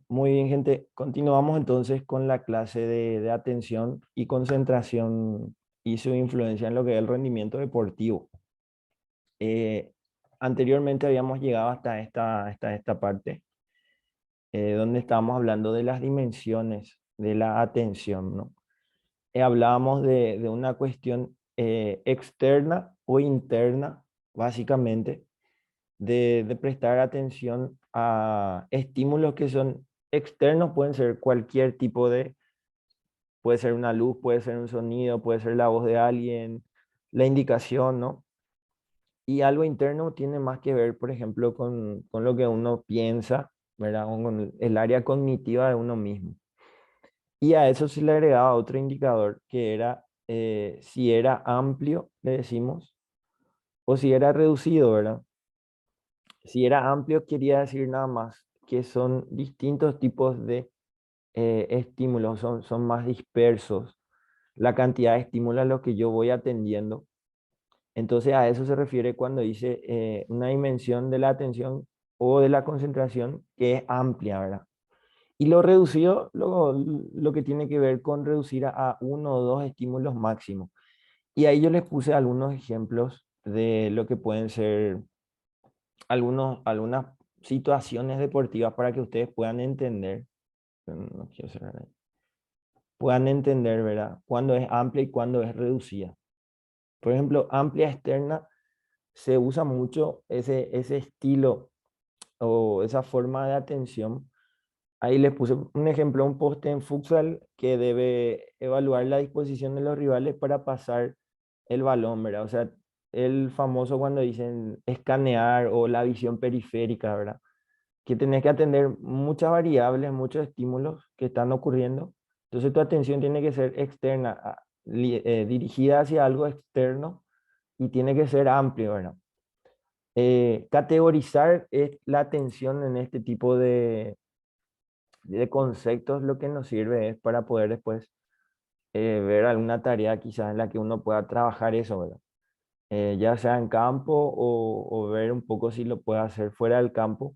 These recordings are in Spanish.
Muy bien, gente. Continuamos entonces con la clase de atención y concentración y su influencia en lo que es el rendimiento deportivo. Eh, Anteriormente habíamos llegado hasta esta parte, donde estábamos hablando de las dimensiones de la atención, ¿no? Hablábamos de una cuestión externa o interna, básicamente, de prestar atención a estímulos que son externos, pueden ser cualquier tipo puede ser una luz, puede ser un sonido, puede ser la voz de alguien, la indicación, ¿no? Y algo interno tiene más que ver, por ejemplo, con lo que uno piensa, ¿verdad? O con el área cognitiva de uno mismo. Y a eso se le agregaba otro indicador que era si era amplio, le decimos, o si era reducido, ¿verdad? Si era amplio, quería decir nada más que son distintos tipos de estímulos, son más dispersos. La cantidad de estímulos a los que yo voy atendiendo. Entonces a eso se refiere cuando dice una dimensión de la atención o de la concentración que es amplia, ¿verdad? Y lo reducido, lo que tiene que ver con reducir a uno o dos estímulos máximos. Y ahí yo les puse algunos ejemplos de lo que pueden ser algunas situaciones deportivas para que ustedes puedan entender, no quiero cerrar ahí, puedan entender, ¿verdad? Cuándo es amplia y cuándo es reducida. Por ejemplo, amplia externa se usa mucho ese estilo o esa forma de atención. Ahí les puse un ejemplo, un poste en futsal que debe evaluar la disposición de los rivales para pasar el balón, ¿verdad? O sea, el famoso cuando dicen escanear o la visión periférica, ¿verdad? Que tenés que atender muchas variables, muchos estímulos que están ocurriendo. Entonces tu atención tiene que ser externa, dirigida hacia algo externo y tiene que ser amplio, ¿verdad? Categorizar la atención en este tipo de conceptos lo que nos sirve es para poder después ver alguna tarea quizás en la que uno pueda trabajar eso, ¿verdad? Ya sea en campo o ver un poco si lo puede hacer fuera del campo.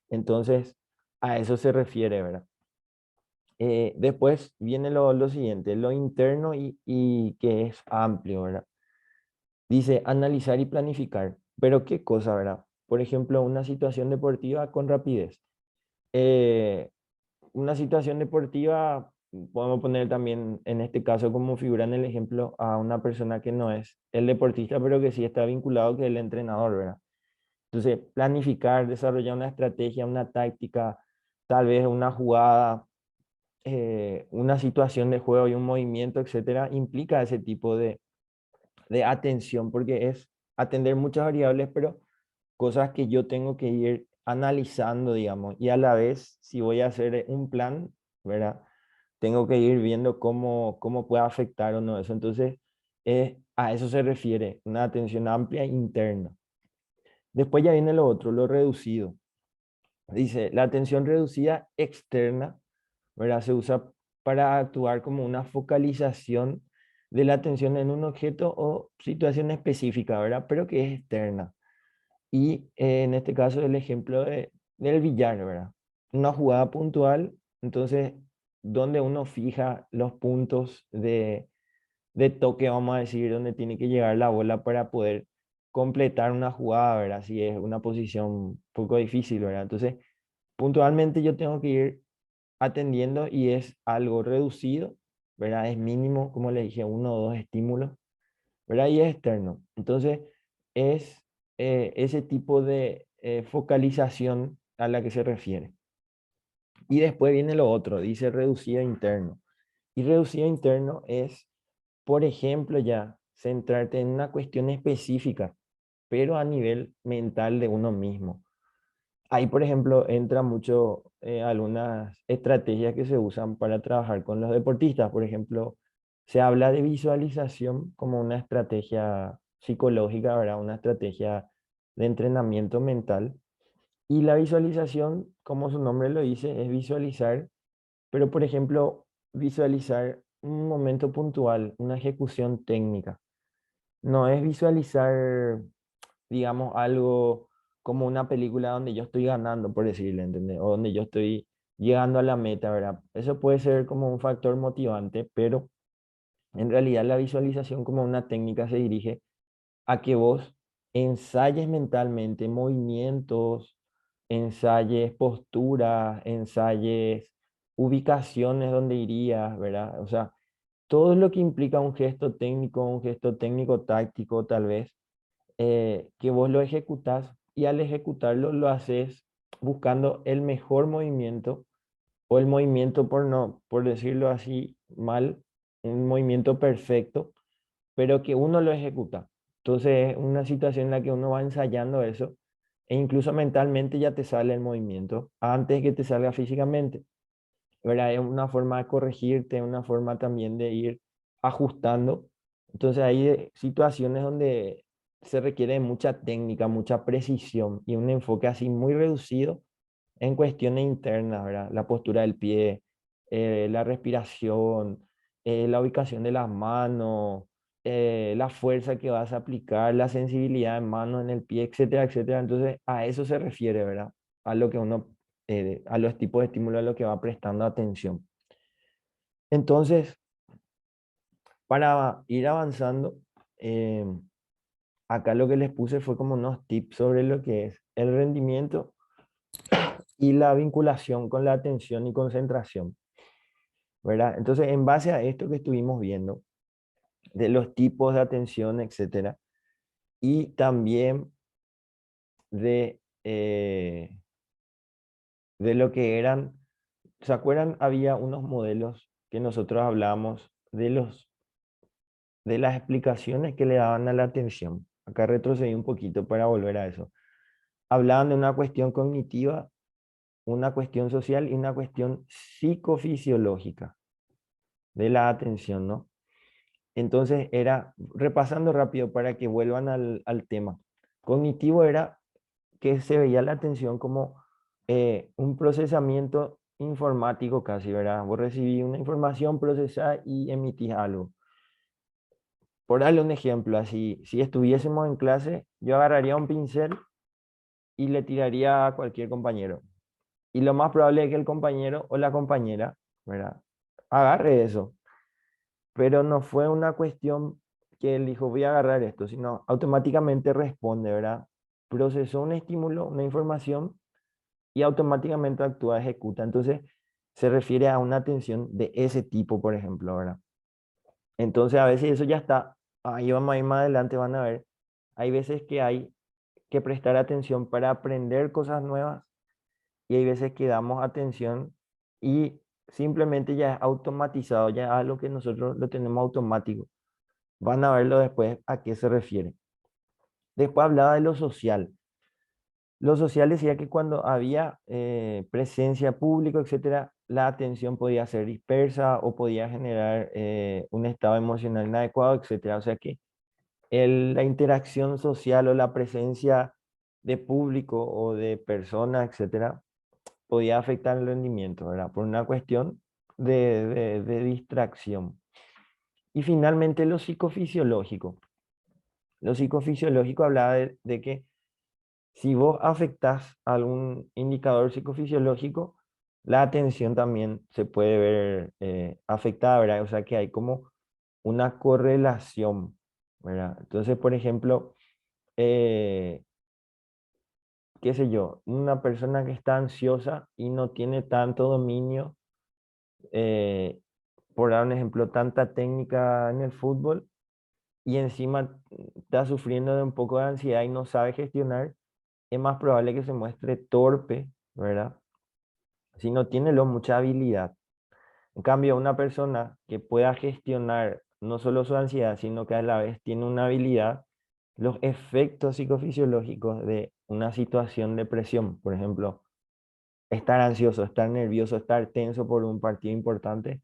Entonces, a eso se refiere, ¿verdad? Después viene lo siguiente, lo interno y que es amplio, ¿verdad? Dice analizar y planificar. Pero qué cosa, ¿verdad? Por ejemplo, una situación deportiva con rapidez. Eh, una situación deportiva, podemos poner también en este caso como figura en el ejemplo a una persona que no es el deportista, pero que sí está vinculado, que es el entrenador, ¿verdad? Entonces, planificar, desarrollar una estrategia, una táctica, tal vez una jugada, una situación de juego y un movimiento, etcétera, implica ese tipo de atención, porque es atender muchas variables, pero cosas que yo tengo que ir analizando, digamos, y a la vez, si voy a hacer un plan, ¿verdad? Tengo que ir viendo cómo puede afectar o no eso. Entonces, a eso se refiere, una atención amplia interna. Después ya viene lo otro, lo reducido. Dice, la atención reducida externa, ¿verdad? Se usa para actuar como una focalización de la atención en un objeto o situación específica, ¿verdad? Pero que es externa. Y en este caso el ejemplo del billar, ¿verdad? Una jugada puntual, entonces, donde uno fija los puntos de toque, vamos a decir, donde tiene que llegar la bola para poder completar una jugada, ¿verdad? Si es una posición un poco difícil, ¿verdad? Entonces, puntualmente yo tengo que ir atendiendo y es algo reducido, ¿verdad? Es mínimo, como le dije, uno o dos estímulos, ¿verdad? Y es externo. Entonces, es ese tipo de focalización a la que se refiere. Y después viene lo otro, dice reducido interno. Y reducido interno es, por ejemplo, ya centrarte en una cuestión específica, pero a nivel mental de uno mismo. Ahí, por ejemplo, entra mucho algunas estrategias que se usan para trabajar con los deportistas. Por ejemplo, se habla de visualización como una estrategia psicológica, ¿verdad? Una estrategia de entrenamiento mental. Y la visualización, como su nombre lo dice, es visualizar, pero por ejemplo, visualizar un momento puntual, una ejecución técnica. No es visualizar, digamos, algo como una película donde yo estoy ganando, por decirle, ¿entendés? O donde yo estoy llegando a la meta, ¿verdad? Eso puede ser como un factor motivante, pero en realidad la visualización como una técnica se dirige a que vos ensayes mentalmente movimientos, ensayes posturas, ensayes ubicaciones donde irías, ¿verdad? O sea, todo lo que implica un gesto técnico táctico tal vez, que vos lo ejecutás y al ejecutarlo lo haces buscando el mejor movimiento o el movimiento por no, por decirlo así mal, un movimiento perfecto, pero que uno lo ejecuta. Entonces es una situación en la que uno va ensayando eso e incluso mentalmente ya te sale el movimiento antes que te salga físicamente, ¿verdad? Es una forma de corregirte, una forma también de ir ajustando. Entonces hay situaciones donde se requiere mucha técnica, mucha precisión y un enfoque así muy reducido en cuestiones internas, ¿verdad? La postura del pie, la respiración, la ubicación de las manos, la fuerza que vas a aplicar, la sensibilidad en manos, en el pie, etcétera, etcétera. Entonces, a eso se refiere, ¿verdad? A lo que uno, a los tipos de estímulos a lo que va prestando atención. Entonces, para ir avanzando, eh, acá lo que les puse fue como unos tips sobre lo que es el rendimiento y la vinculación con la atención y concentración, ¿verdad? Entonces, en base a esto que estuvimos viendo, de los tipos de atención, etcétera, y también de, de lo que eran, ¿se acuerdan? Había unos modelos que nosotros hablábamos de las explicaciones que le daban a la atención. Acá retrocedí un poquito para volver a eso. Hablaban de una cuestión cognitiva, una cuestión social y una cuestión psicofisiológica de la atención, ¿no? Entonces era, repasando rápido para que vuelvan al tema, cognitivo era que se veía la atención como un procesamiento informático casi, ¿verdad? Vos recibís una información, procesás y emitís algo. Por darle un ejemplo, así, si estuviésemos en clase, yo agarraría un pincel y le tiraría a cualquier compañero. Y lo más probable es que el compañero o la compañera, ¿verdad? Agarre eso. Pero no fue una cuestión que él dijo, voy a agarrar esto, sino automáticamente responde, ¿verdad? Procesó un estímulo, una información y automáticamente actúa, ejecuta. Entonces, se refiere a una atención de ese tipo, por ejemplo, ¿verdad? Entonces, a veces eso ya está. Ahí vamos a ir más adelante, van a ver. Hay veces que hay que prestar atención para aprender cosas nuevas y hay veces que damos atención y simplemente ya es automatizado, ya es algo que nosotros lo tenemos automático. Van a verlo después a qué se refiere. Después hablaba de lo social. Lo social decía que cuando había presencia pública, etcétera, la atención podía ser dispersa o podía generar un estado emocional inadecuado, etcétera. O sea que la interacción social o la presencia de público o de personas, etcétera, podía afectar el rendimiento, ¿verdad? Por una cuestión de distracción. Y finalmente lo psicofisiológico. Lo psicofisiológico hablaba de que si vos afectás algún indicador psicofisiológico, la atención también se puede ver afectada, ¿verdad? O sea que hay como una correlación, ¿verdad? Entonces, por ejemplo, eh, qué sé yo, una persona que está ansiosa y no tiene tanto dominio, eh, por dar un ejemplo, tanta técnica en el fútbol y encima está sufriendo de un poco de ansiedad y no sabe gestionar, es más probable que se muestre torpe, ¿verdad? Si no tiene mucha habilidad. En cambio, una persona que pueda gestionar no solo su ansiedad, sino que a la vez tiene una habilidad, los efectos psicofisiológicos de una situación de presión, por ejemplo, estar ansioso, estar nervioso, estar tenso por un partido importante,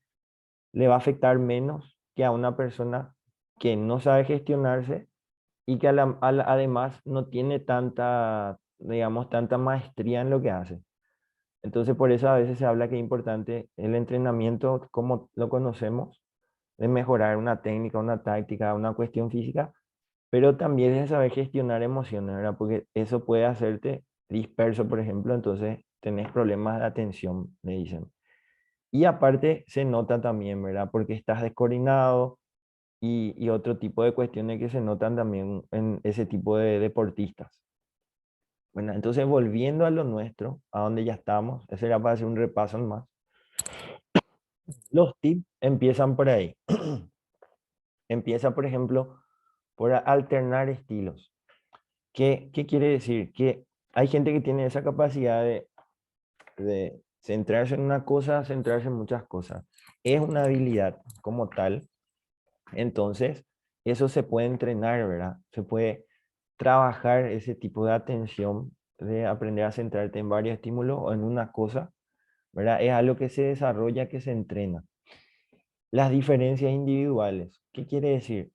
le va a afectar menos que a una persona que no sabe gestionarse y que además no tiene tanta, digamos, tanta maestría en lo que hace. Entonces, por eso a veces se habla que es importante el entrenamiento, como lo conocemos, de mejorar una técnica, una táctica, una cuestión física, pero también es saber gestionar emociones, ¿verdad? Porque eso puede hacerte disperso, por ejemplo, entonces tenés problemas de atención, me dicen. Y aparte se nota también, ¿verdad? Porque estás descoordinado y otro tipo de cuestiones que se notan también en ese tipo de deportistas. Bueno, entonces volviendo a lo nuestro, a donde ya estamos, ese era para hacer un repaso más. Los tips empiezan por ahí. Empieza, por ejemplo, por alternar estilos. ¿Qué quiere decir? Que hay gente que tiene esa capacidad de centrarse en una cosa, centrarse en muchas cosas. Es una habilidad como tal. Entonces, eso se puede entrenar, ¿verdad? Se puede trabajar ese tipo de atención, de aprender a centrarte en varios estímulos o en una cosa, ¿verdad? Es algo que se desarrolla, que se entrena. Las diferencias individuales, ¿qué quiere decir?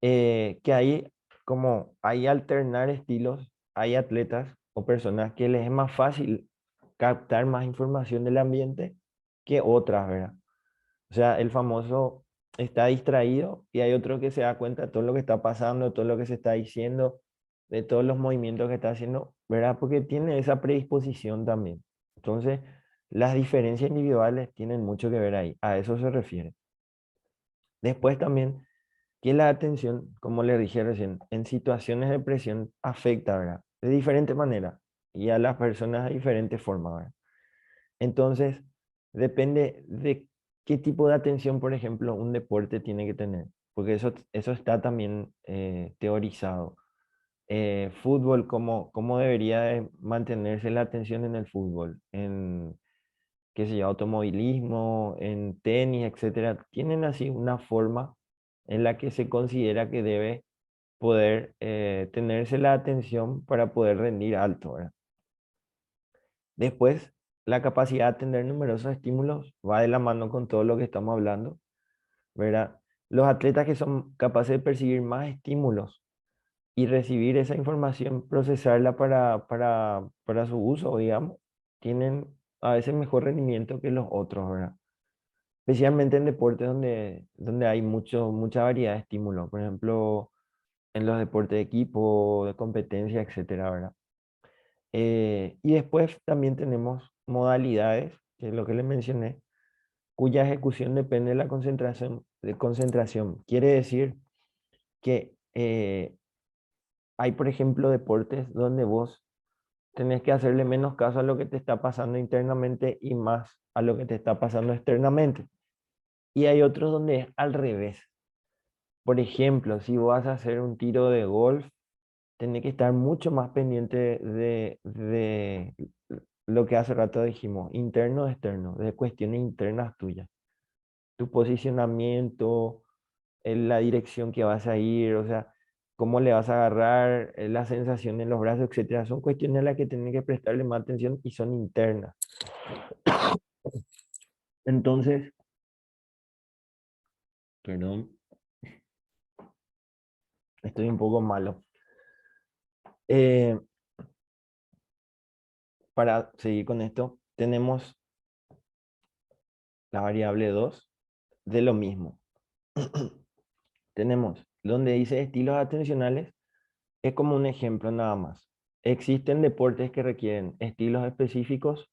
Que hay como hay alternar estilos, hay atletas o personas que les es más fácil captar más información del ambiente que otras, ¿verdad? O sea, el famoso está distraído y hay otro que se da cuenta de todo lo que está pasando, de todo lo que se está diciendo, de todos los movimientos que está haciendo, ¿verdad? Porque tiene esa predisposición también. Entonces, las diferencias individuales tienen mucho que ver ahí, a eso se refiere. Después también que la atención, como le dije recién, en situaciones de presión afecta, ¿verdad? De diferente manera y a las personas de diferente forma, ¿verdad? Entonces, depende de qué tipo de atención, por ejemplo, un deporte tiene que tener, porque eso está también teorizado. Fútbol, ¿cómo debería de mantenerse la atención en el fútbol? En, qué sé yo, automovilismo, en tenis, etcétera. Tienen así una forma en la que se considera que debe poder tenerse la atención para poder rendir alto, ¿verdad? Después, la capacidad de atender numerosos estímulos va de la mano con todo lo que estamos hablando, ¿verdad? Los atletas que son capaces de percibir más estímulos y recibir esa información, procesarla para su uso, digamos, tienen a veces mejor rendimiento que los otros, ¿verdad? Especialmente en deportes donde hay mucha variedad de estímulos, por ejemplo, en los deportes de equipo, de competencia, etcétera, ¿verdad? Y después también tenemos modalidades, que es lo que les mencioné, cuya ejecución depende de la concentración. De concentración. Quiere decir que hay, por ejemplo, deportes donde vos tenés que hacerle menos caso a lo que te está pasando internamente y más a lo que te está pasando externamente. Y hay otros donde es al revés. Por ejemplo, si vos vas a hacer un tiro de golf, tenés que estar mucho más pendiente de lo que hace rato dijimos, interno o externo, de cuestiones internas tuyas. Tu posicionamiento, la dirección que vas a ir, o sea, cómo le vas a agarrar, la sensación en los brazos, etcétera. Son cuestiones a las que tienes que prestarle más atención y son internas. Entonces, perdón, estoy un poco malo. Eh, para seguir con esto, tenemos la variable 2 de lo mismo. Tenemos donde dice estilos atencionales, es como un ejemplo nada más. Existen deportes que requieren estilos específicos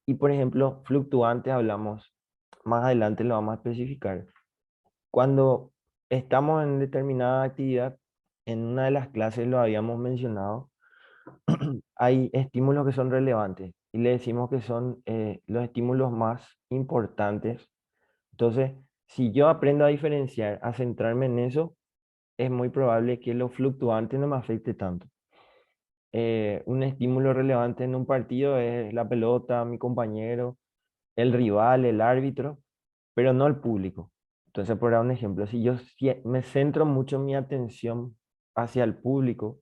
y, por ejemplo, fluctuantes hablamos, más adelante lo vamos a especificar. Cuando estamos en determinada actividad, en una de las clases lo habíamos mencionado, hay estímulos que son relevantes y le decimos que son los estímulos más importantes. Entonces, si yo aprendo a diferenciar, a centrarme en eso, es muy probable que lo fluctuante no me afecte tanto. Un estímulo relevante en un partido es la pelota, mi compañero, el rival, el árbitro, pero no el público. Entonces, por dar un ejemplo, si yo me centro mucho mi atención hacia el público,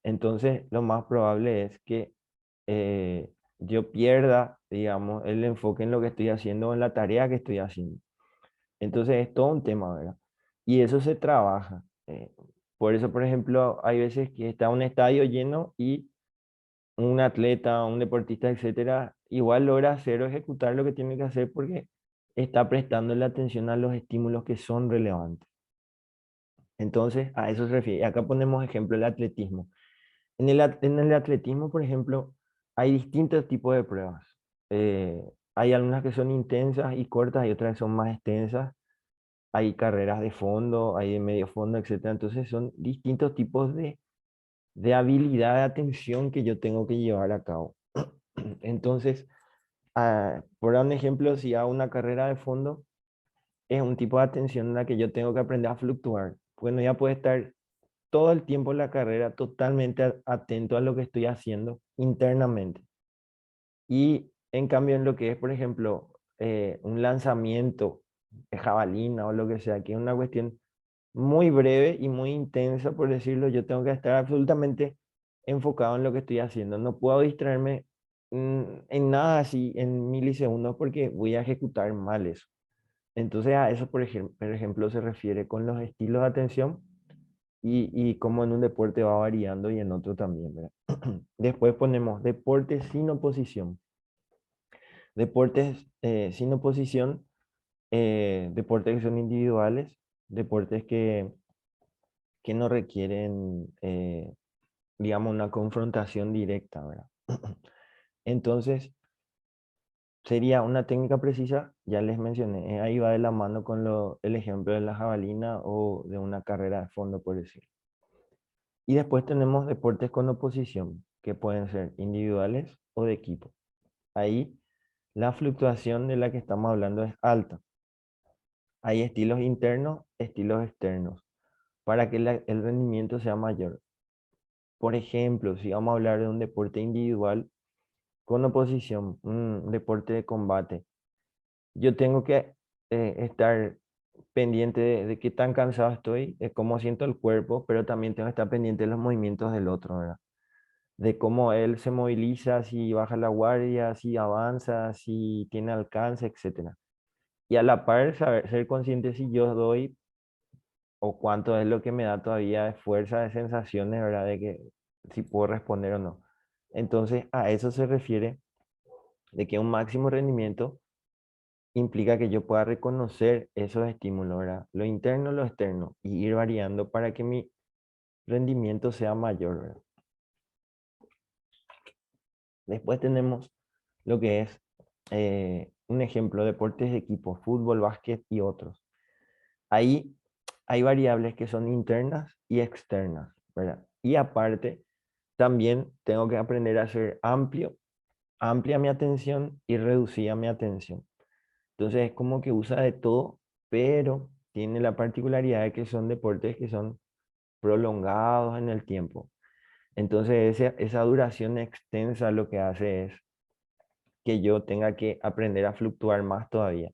entonces lo más probable es que yo pierda, digamos, el enfoque en lo que estoy haciendo, en la tarea que estoy haciendo. Entonces es todo un tema, ¿verdad? Y eso se trabaja. Por eso, por ejemplo, hay veces que está un estadio lleno y un atleta, un deportista, etcétera, igual logra hacer o ejecutar lo que tiene que hacer porque está prestando la atención a los estímulos que son relevantes. Entonces, a eso se refiere. Acá ponemos ejemplo el atletismo. En el atletismo, por ejemplo, hay distintos tipos de pruebas. Eh, Hay algunas que son intensas y cortas y otras que son más extensas. Hay carreras de fondo, hay de medio fondo, etcétera. Entonces son distintos tipos de habilidad de atención que yo tengo que llevar a cabo. Entonces, por dar un ejemplo, si hago una carrera de fondo, es un tipo de atención en la que yo tengo que aprender a fluctuar. Bueno, ya puede estar todo el tiempo en la carrera totalmente atento a lo que estoy haciendo internamente. Y en cambio, en lo que es, por ejemplo, un lanzamiento de jabalina o lo que sea, que es una cuestión muy breve y muy intensa, por decirlo, yo tengo que estar absolutamente enfocado en lo que estoy haciendo. No puedo distraerme en nada así en milisegundos porque voy a ejecutar mal eso. Entonces a eso, por ejemplo, se refiere con los estilos de atención y cómo en un deporte va variando y en otro también, ¿verdad? Después ponemos deportes sin oposición. Deportes sin oposición, deportes que son individuales, deportes que no requieren, digamos, una confrontación directa, ¿verdad? Entonces, sería una técnica precisa, ya les mencioné, ahí va de la mano con el ejemplo de la jabalina o de una carrera de fondo, por decirlo. Y después tenemos deportes con oposición, que pueden ser individuales o de equipo. Ahí la fluctuación de la que estamos hablando es alta. Hay estilos internos, estilos externos, para que el rendimiento sea mayor. Por ejemplo, si vamos a hablar de un deporte individual con oposición, un deporte de combate, yo tengo que estar pendiente de qué tan cansado estoy, de cómo siento el cuerpo, pero también tengo que estar pendiente de los movimientos del otro, ¿verdad? De cómo él se moviliza, si baja la guardia, si avanza, si tiene alcance, etcétera. Y a la par, ser consciente si yo doy o cuánto es lo que me da todavía de fuerza, de sensaciones, ¿verdad? De que si puedo responder o no. Entonces, a eso se refiere de que un máximo rendimiento implica que yo pueda reconocer esos estímulos, ¿verdad? Lo interno, lo externo, y ir variando para que mi rendimiento sea mayor, ¿verdad? Después tenemos lo que es un ejemplo, deportes de equipo, fútbol, básquet y otros. Ahí hay variables que son internas y externas, ¿verdad? Y aparte, también tengo que aprender a ser amplia mi atención y reducida mi atención. Entonces es como que usa de todo, pero tiene la particularidad de que son deportes que son prolongados en el tiempo. Entonces esa duración extensa lo que hace es que yo tenga que aprender a fluctuar más todavía.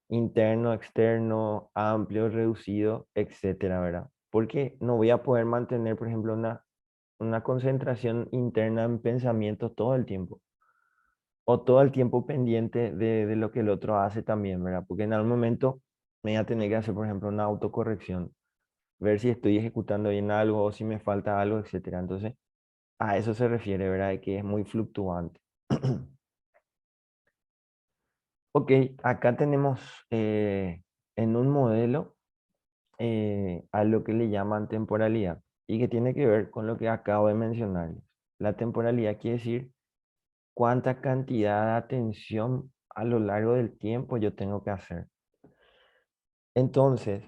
Interno, externo, amplio, reducido, etcétera, ¿verdad? Porque no voy a poder mantener, por ejemplo, una concentración interna en pensamientos todo el tiempo. O todo el tiempo pendiente de lo que el otro hace también, ¿verdad? Porque en algún momento me voy a tener que hacer, por ejemplo, una autocorrección, ver si estoy ejecutando bien algo o si me falta algo, etcétera. Entonces, a eso se refiere, ¿verdad? De que es muy fluctuante. Ok, acá tenemos en un modelo a lo que le llaman temporalidad y que tiene que ver con lo que acabo de mencionar. La temporalidad quiere decir cuánta cantidad de atención a lo largo del tiempo yo tengo que hacer. Entonces,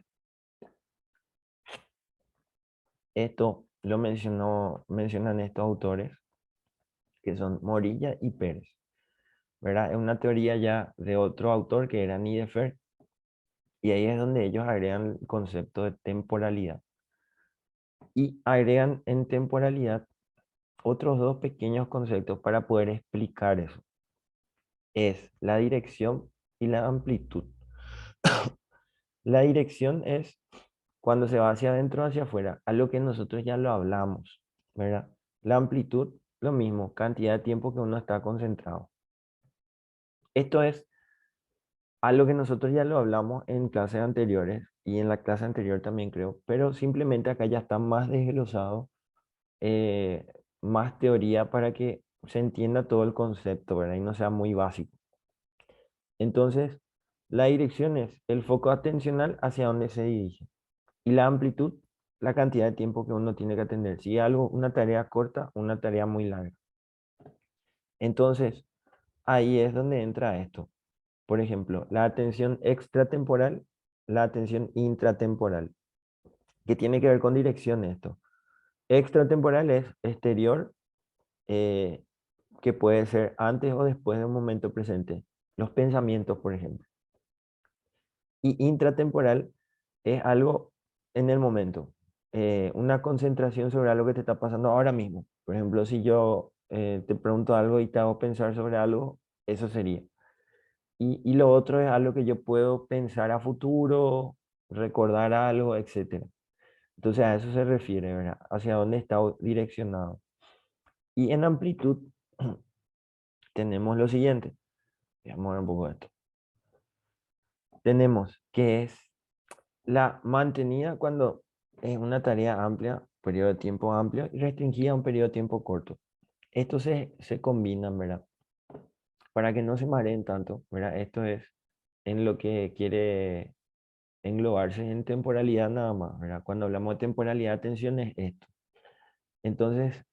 esto lo mencionan estos autores, que son Morilla y Pérez, ¿verdad? Es una teoría ya de otro autor que era Nidefer, y ahí es donde ellos agregan el concepto de temporalidad. Y agregan en temporalidad otros dos pequeños conceptos para poder explicar eso. Es la dirección y la amplitud. La dirección es cuando se va hacia adentro o hacia afuera, a lo que nosotros ya lo hablamos, ¿verdad? La amplitud, lo mismo, cantidad de tiempo que uno está concentrado. Esto es algo que nosotros ya lo hablamos en clases anteriores y en la clase anterior también creo, pero simplemente acá ya está más desglosado, eh, más teoría para que se entienda todo el concepto, ¿verdad? Y no sea muy básico. Entonces, la dirección es el foco atencional hacia donde se dirige. Y la amplitud, la cantidad de tiempo que uno tiene que atender. Si es algo, una tarea corta, una tarea muy larga. Entonces, ahí es donde entra esto. Por ejemplo, la atención extratemporal, la atención intratemporal, que tiene que ver con dirección esto. Extratemporal es exterior, eh, que puede ser antes o después de un momento presente. Los pensamientos, por ejemplo. Y intratemporal es algo en el momento. Una concentración sobre algo que te está pasando ahora mismo. Por ejemplo, si yo te pregunto algo y te hago pensar sobre algo, eso sería. Y lo otro es algo que yo puedo pensar a futuro, recordar algo, etcétera. Entonces a eso se refiere, ¿verdad? Hacia dónde está direccionado. Y en amplitud tenemos lo siguiente. Vamos a ver un poco de esto. Tenemos que es la mantenida cuando es una tarea amplia, periodo de tiempo amplio, y restringida a un periodo de tiempo corto. Estos se combinan, ¿verdad? Para que no se mareen tanto, ¿verdad? Esto es en lo que quiere englobarse en temporalidad nada más, ¿verdad? Cuando hablamos de temporalidad, atención es esto. Entonces,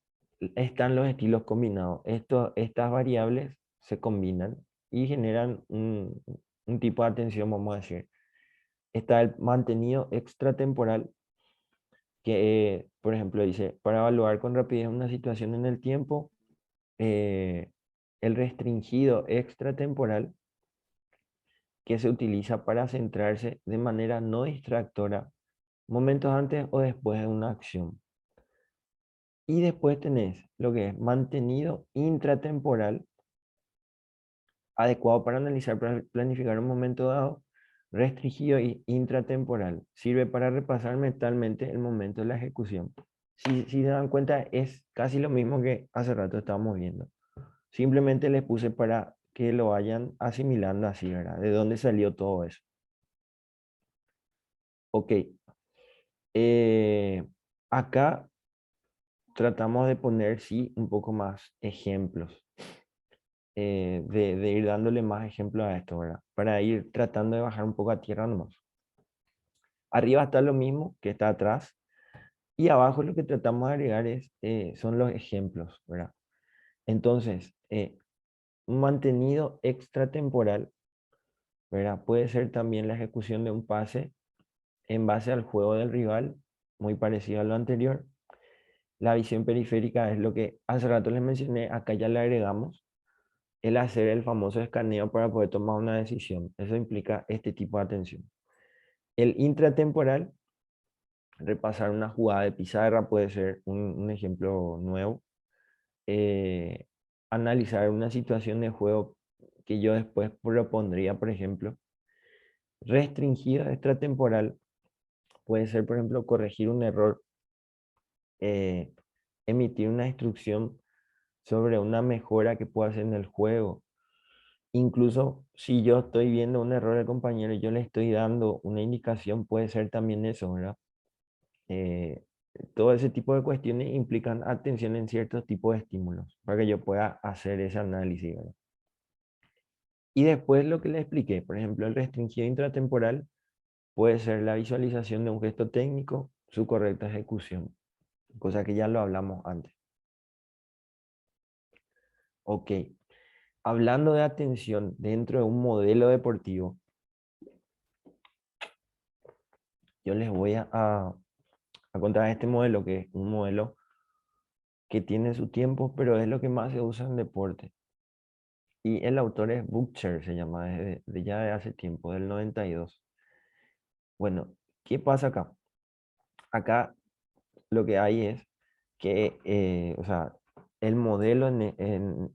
están los estilos combinados. Estas variables se combinan y generan un tipo de atención, vamos a decir. Está el mantenido extratemporal, que, por ejemplo, dice, para evaluar con rapidez una situación en el tiempo, eh, el restringido extratemporal, que se utiliza para centrarse de manera no distractora momentos antes o después de una acción. Y después tenés lo que es mantenido intratemporal, adecuado para analizar, para planificar un momento dado, restringido y intratemporal. Sirve para repasar mentalmente el momento de la ejecución. Si se dan cuenta, es casi lo mismo que hace rato estábamos viendo. Simplemente les puse para que lo vayan asimilando así, ¿verdad? ¿De dónde salió todo eso? Ok. Eh, Acá tratamos de poner, sí, un poco más ejemplos. De ir dándole más ejemplos a esto, ¿verdad? Para ir tratando de bajar un poco a tierra nomás. Arriba está lo mismo que está atrás y abajo lo que tratamos de agregar son los ejemplos, ¿verdad? Entonces, un mantenido extratemporal, ¿verdad? Puede ser también la ejecución de un pase en base al juego del rival, muy parecido a lo anterior. La visión periférica es lo que hace rato les mencioné, acá ya le agregamos el hacer el famoso escaneo para poder tomar una decisión. Eso implica este tipo de atención. El intratemporal, repasar una jugada de pizarra puede ser un ejemplo nuevo. Eh, Analizar una situación de juego que yo después propondría, por ejemplo. Restringida extratemporal puede ser, por ejemplo, corregir un error, eh, emitir una instrucción sobre una mejora que pueda hacer en el juego. Incluso si yo estoy viendo un error del compañero y yo le estoy dando una indicación, puede ser también eso, ¿verdad? Eh, Todo ese tipo de cuestiones implican atención en ciertos tipos de estímulos para que yo pueda hacer ese análisis, ¿verdad? Y después lo que le expliqué, por ejemplo, el restringido intratemporal puede ser la visualización de un gesto técnico, su correcta ejecución, cosa que ya lo hablamos antes. Ok, hablando de atención dentro de un modelo deportivo, yo les voy a contar este modelo, que es un modelo que tiene su tiempo, pero es lo que más se usa en deporte. Y el autor es Butcher, se llama, ya de hace tiempo, del 92. Bueno, ¿qué pasa acá? Acá lo que hay es que, o sea, el modelo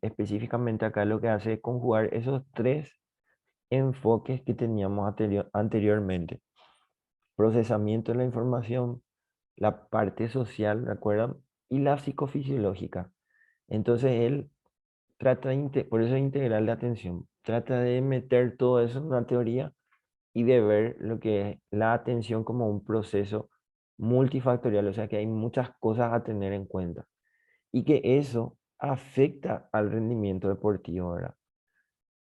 específicamente acá lo que hace es conjugar esos tres enfoques que teníamos anteriormente. Procesamiento de la información, la parte social, ¿de acuerdo? Y la psicofisiológica. Entonces él trata por eso es integral de atención, trata de meter todo eso en una teoría y de ver lo que es la atención como un proceso multifactorial, o sea que hay muchas cosas a tener en cuenta y que eso afecta al rendimiento deportivo, ¿verdad?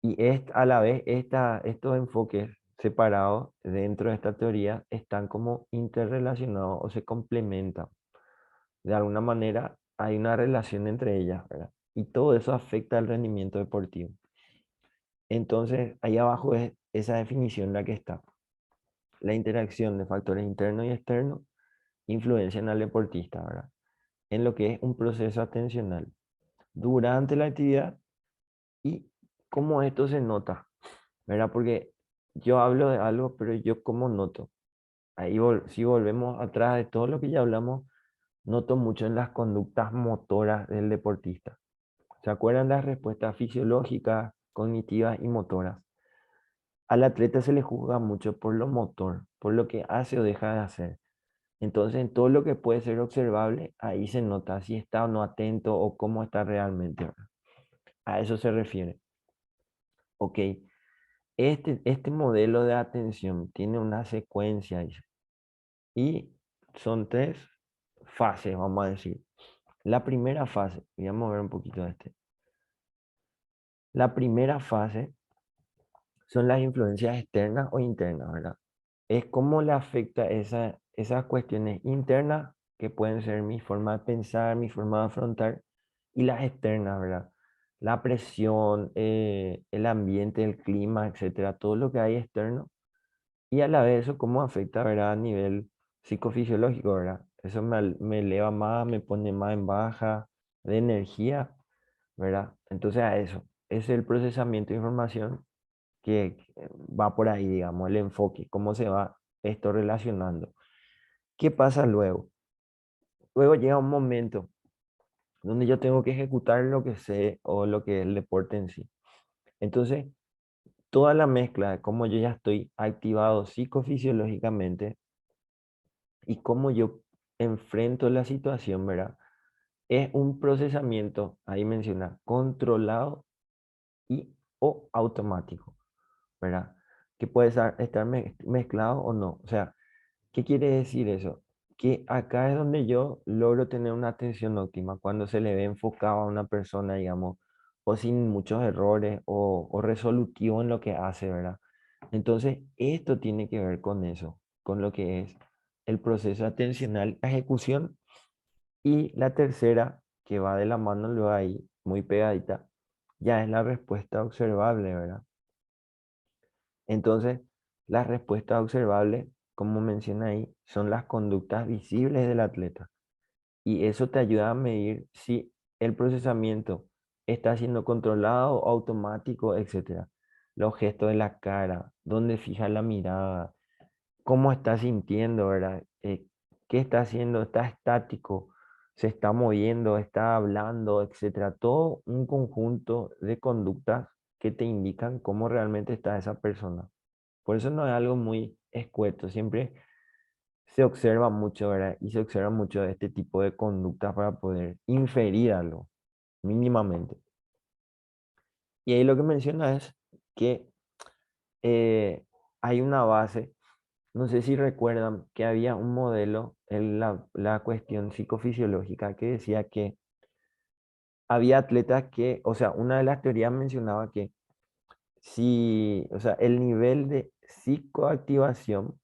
Y a la vez estos enfoques separados dentro de esta teoría están como interrelacionados o se complementan. De alguna manera hay una relación entre ellas, ¿verdad? Y todo eso afecta al rendimiento deportivo. Entonces, ahí abajo es esa definición la que está. La interacción de factores internos y externos influencian al deportista, ¿verdad? En lo que es un proceso atencional durante la actividad y cómo esto se nota, ¿verdad? Porque yo hablo de algo, pero yo cómo noto. Ahí si volvemos atrás de todo lo que ya hablamos, noto mucho en las conductas motoras del deportista. ¿Se acuerdan las respuestas fisiológicas, cognitivas y motoras? Al atleta se le juzga mucho por lo motor, por lo que hace o deja de hacer. Entonces, en todo lo que puede ser observable, ahí se nota si está o no atento o cómo está realmente, ¿verdad? A eso se refiere. Ok, este modelo de atención tiene una secuencia, dice, y son tres fases, vamos a decir. La primera fase, voy a mover un poquito de este. La primera fase son las influencias externas o internas, ¿verdad? Es cómo le afecta esas cuestiones internas, que pueden ser mi forma de pensar, mi forma de afrontar, y las externas, ¿verdad? La presión, el ambiente, el clima, etcétera, todo lo que hay externo, y a la vez eso cómo afecta, ¿verdad? A nivel psicofisiológico, ¿verdad? Eso me eleva más, me pone más en baja de energía, ¿verdad? Entonces a eso, es el procesamiento de información que va por ahí, digamos, el enfoque, cómo se va esto relacionando. ¿Qué pasa luego? Luego llega un momento donde yo tengo que ejecutar lo que sé o lo que es el deporte en sí. Entonces, toda la mezcla de cómo yo ya estoy activado psicofisiológicamente y cómo yo enfrento la situación, ¿verdad? Es un procesamiento, ahí menciona, controlado y o automático, ¿verdad? Que puede estar mezclado o no. O sea, ¿qué quiere decir eso? Que acá es donde yo logro tener una atención óptima, cuando se le ve enfocado a una persona, digamos, o sin muchos errores o resolutivo en lo que hace, ¿verdad? Entonces, esto tiene que ver con eso, con lo que es el proceso atencional, la ejecución, y la tercera, que va de la mano luego ahí, muy pegadita, ya es la respuesta observable, ¿verdad? Entonces, las respuestas observables, como menciona ahí, son las conductas visibles del atleta. Y eso te ayuda a medir si el procesamiento está siendo controlado, automático, etcétera. Los gestos de la cara, dónde fija la mirada, cómo está sintiendo, ¿verdad? ¿Qué está haciendo? ¿Está estático? ¿Se está moviendo? ¿Está hablando? Etcétera. Todo un conjunto de conductas que te indican cómo realmente está esa persona. Por eso no es algo muy escueto, siempre se observa mucho, ¿verdad? Y se observa mucho de este tipo de conductas para poder inferir algo, mínimamente. Y ahí lo que menciona es que eh, hay una base, no sé si recuerdan que había un modelo en la cuestión psicofisiológica que decía que había atletas que, o sea, una de las teorías mencionaba que si, o sea, el nivel de psicoactivación,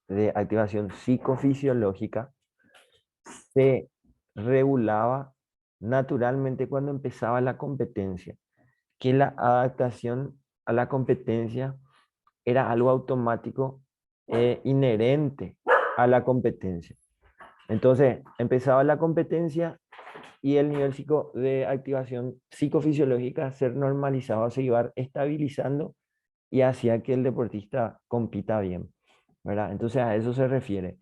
de activación psicofisiológica, se regulaba naturalmente cuando empezaba la competencia, que la adaptación a la competencia era algo automático inherente a la competencia. Entonces, empezaba la competencia y el nivel de activación psicofisiológica se normalizaba, se iba estabilizando y hacía que el deportista compita bien, ¿verdad? Entonces a eso se refiere.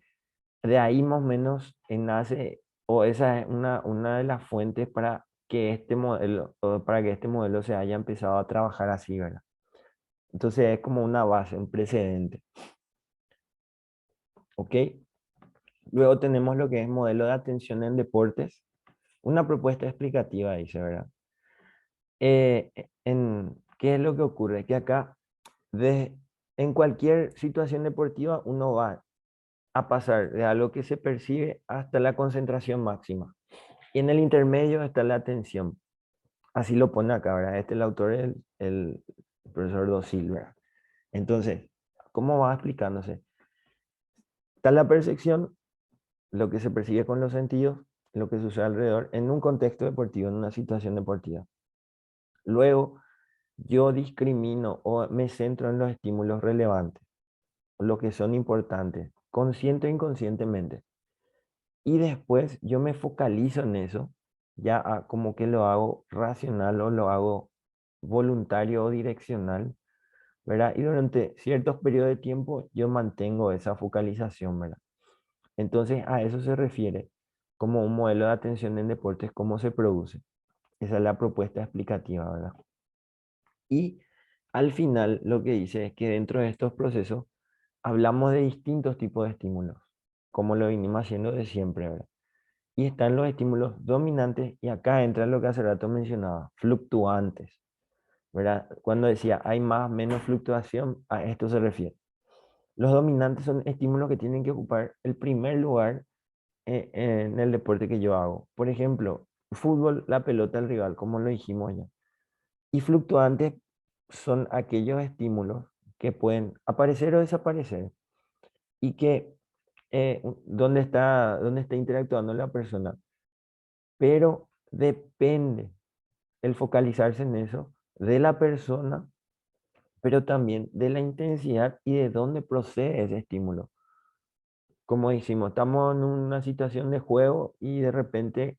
De ahí más o menos nace, o esa es una de las fuentes para que este modelo, o para que este modelo se haya empezado a trabajar así, ¿verdad? Entonces es como una base, un precedente, ¿ok? Luego tenemos lo que es modelo de atención en deportes, una propuesta explicativa, dice, ¿verdad? ¿Qué es lo que ocurre? Que acá, en cualquier situación deportiva, uno va a pasar de algo que se percibe hasta la concentración máxima. Y en el intermedio está la atención. Así lo pone acá, ¿verdad? Este es el autor, el profesor Dos Silva. Entonces, ¿cómo va explicándose? Está la percepción, lo que se persigue con los sentidos, lo que sucede alrededor en un contexto deportivo, en una situación deportiva. Luego, yo discrimino o me centro en los estímulos relevantes, los que son importantes, consciente o inconscientemente. Y después yo me focalizo en eso, ya como que lo hago racional o lo hago voluntario o direccional, ¿verdad? Y durante ciertos periodos de tiempo yo mantengo esa focalización, ¿verdad? Entonces a eso se refiere como un modelo de atención en deportes, cómo se produce. Esa es la propuesta explicativa, ¿verdad? Y al final lo que dice es que dentro de estos procesos hablamos de distintos tipos de estímulos, como lo vinimos haciendo de siempre, ¿verdad? Y están los estímulos dominantes y acá entra lo que hace rato mencionaba, fluctuantes, ¿verdad? Cuando decía hay más, menos fluctuación, a esto se refiere. Los dominantes son estímulos que tienen que ocupar el primer lugar en el deporte que yo hago. Por ejemplo, fútbol, la pelota al rival, como lo dijimos ya. Y fluctuantes son aquellos estímulos que pueden aparecer o desaparecer y que donde está interactuando la persona. Pero depende el focalizarse en eso de la persona, pero también de la intensidad y de dónde procede ese estímulo. Como decimos, estamos en una situación de juego y de repente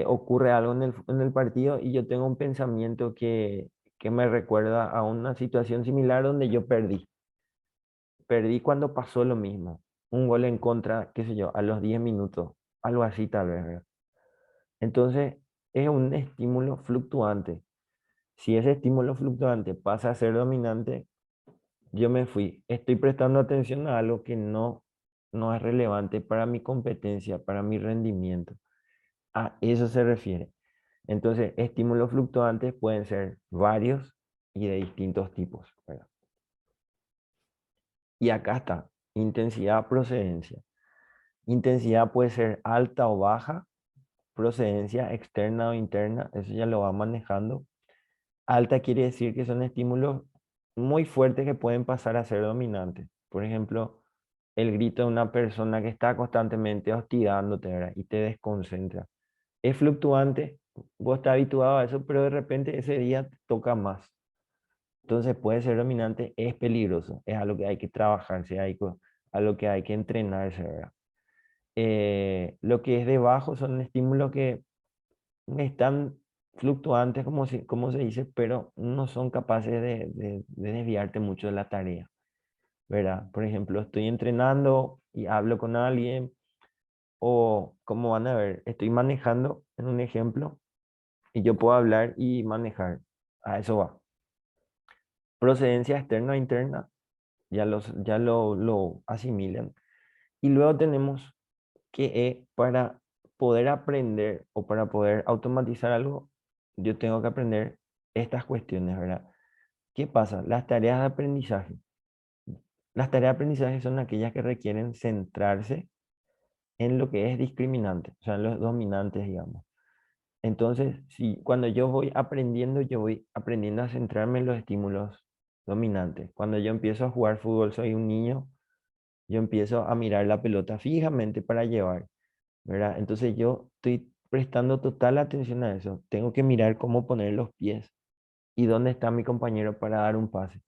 ocurre algo en el partido y yo tengo un pensamiento que me recuerda a una situación similar donde yo perdí. Perdí cuando pasó lo mismo. Un gol en contra, qué sé yo, a los 10 minutos. Algo así tal vez, ¿verdad? Entonces, es un estímulo fluctuante. Si ese estímulo fluctuante pasa a ser dominante, yo me fui. Estoy prestando atención a algo que no es relevante para mi competencia, para mi rendimiento. A eso se refiere. Entonces, estímulos fluctuantes pueden ser varios y de distintos tipos, ¿verdad? Y acá está, intensidad, procedencia. Intensidad puede ser alta o baja, procedencia externa o interna, eso ya lo va manejando. Alta quiere decir que son estímulos muy fuertes que pueden pasar a ser dominantes. Por ejemplo, el grito de una persona que está constantemente hostigándote, ¿verdad? Y te desconcentra. Es fluctuante, vos estás habituado a eso, pero de repente ese día te toca más. Entonces puede ser dominante, es peligroso, es algo que hay que trabajarse, a lo que hay que entrenarse, ¿verdad? Lo que es debajo son estímulos que están fluctuantes, como se dice, pero no son capaces de desviarte mucho de la tarea, ¿verdad? Por ejemplo, estoy entrenando y hablo con alguien, o como van a ver, estoy manejando, en un ejemplo, y yo puedo hablar y manejar. A eso va. Procedencia externa e interna, ya lo asimilan. Y luego tenemos que para poder aprender o para poder automatizar algo, yo tengo que aprender estas cuestiones, ¿verdad? ¿Qué pasa? Las tareas de aprendizaje. Las tareas de aprendizaje son aquellas que requieren centrarse en lo que es discriminante, o sea, en los dominantes, digamos. Entonces, si cuando yo voy aprendiendo a centrarme en los estímulos dominantes. Cuando yo empiezo a jugar fútbol, soy un niño, yo empiezo a mirar la pelota fijamente para llevar, ¿verdad? Entonces yo estoy prestando total atención a eso. Tengo que mirar cómo poner los pies y dónde está mi compañero para dar un pase.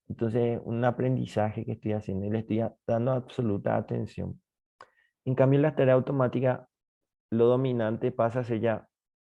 Entonces, un aprendizaje que estoy haciendo y le estoy dando absoluta atención. En cambio, en la tarea automática, lo dominante pasa a ser ya